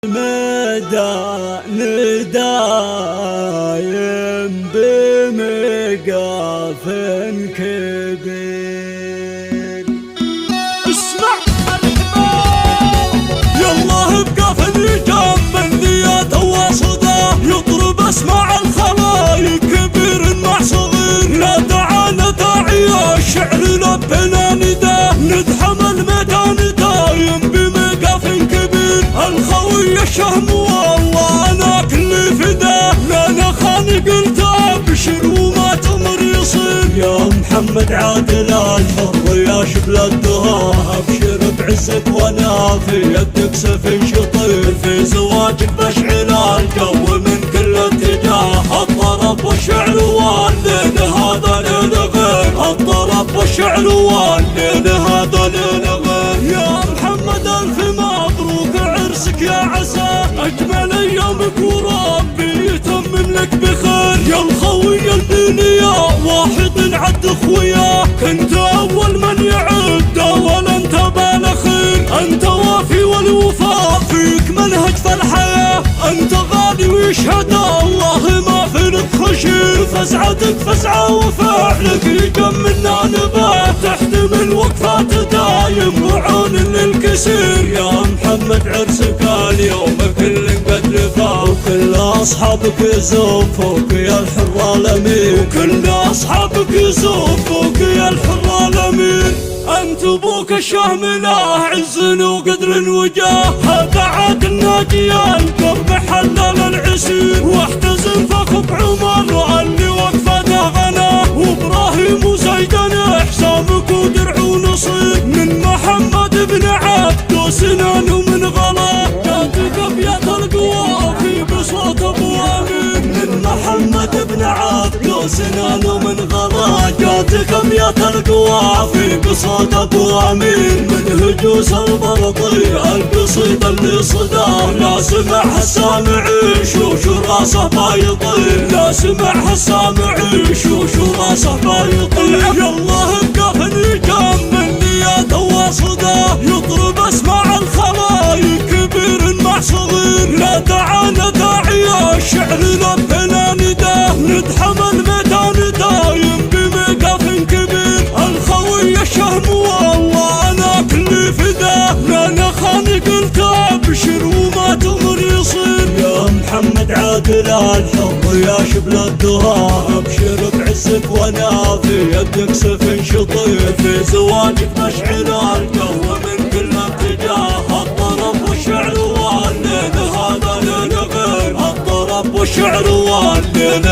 ميدان دايم بمقاف كبير. اسمع الحمام يلا بقاف الرجال من ذياته وصده يضرب اسمع الخلايق كبير مع صغير. لا دعانا داعي الشعر لبنا نداه ندحم الميدان دايم بمقاف كبير. الخوي الشهم والله انا كل فداه لنا خانق التابشر وما تمر يصير. يا محمد عادل الحر يا شبل الدهاء ابشر بعزك وانا في يدك سيف شطير. في زواجك بشعل الجو من كل اتجاه. الطرب والشعر والليل هذا ليل غير. الطرب والشعر والليل هذا ليل غير. يا محمد الف مبروك عرسك يا عسى اجمل ايامك وربي يتمم لك بخير. يا الخوي الدنيا واحد عد اخوياه كنت اول من يعد ولا انت بالخير. انت وافي والوفاء فيك منهج في الحياه. انت غالي ويشهد الله ما في لك خشير. فزعتك فزعه وفعلك يجملنا نبات تحتمل وقفات دايم وعون للكسير. يا محمد عرسك اليوم كل قد لفا وكل اصحابك يزوفوك يا الحر الامين. وكل اصحابك يزوفوك يا الحر الامين. انت ابوك الشهم له عز وقدر وجاه. هذا عاد الناجي القرب حلل العسير. واحتزم فاخوك عمر اللي وقفته غناه. وابراهيم وزيدان حسامك ودرع ونصير. من محمد بن عبد وسنان ومن غلا جاتك ابيات القوى في بصوت ابو امين. من محمد بن عبد وسنان ومن غلا جاتك ابيات القوى في بصوت ابو امين. من هجوس البرطي القصيد اللي صداه لا سمعها السامعين شوش راسه بايطير. لا سمعها السامعين شوش راسه بايطير. يالله بقاف الرجال من نياته وصده يضرب اسمع الخلايق كبير مع صغير. لا دعانا داعي الشعر لبنا نداه ندحم الميدان دايم بمقاف كبير. الخوي الشهم والله انا كل فداه لنا خانق التابشر وما تمر يصير. يا محمد عادل الحر يا شبل الدهاء ابشر بعزك وانا في يدك سيف شطير. في زواجك مشعل الجو من كل اتجاه. الطرب والشعر والليل هذا ليل غير. الطرب والشعر والليل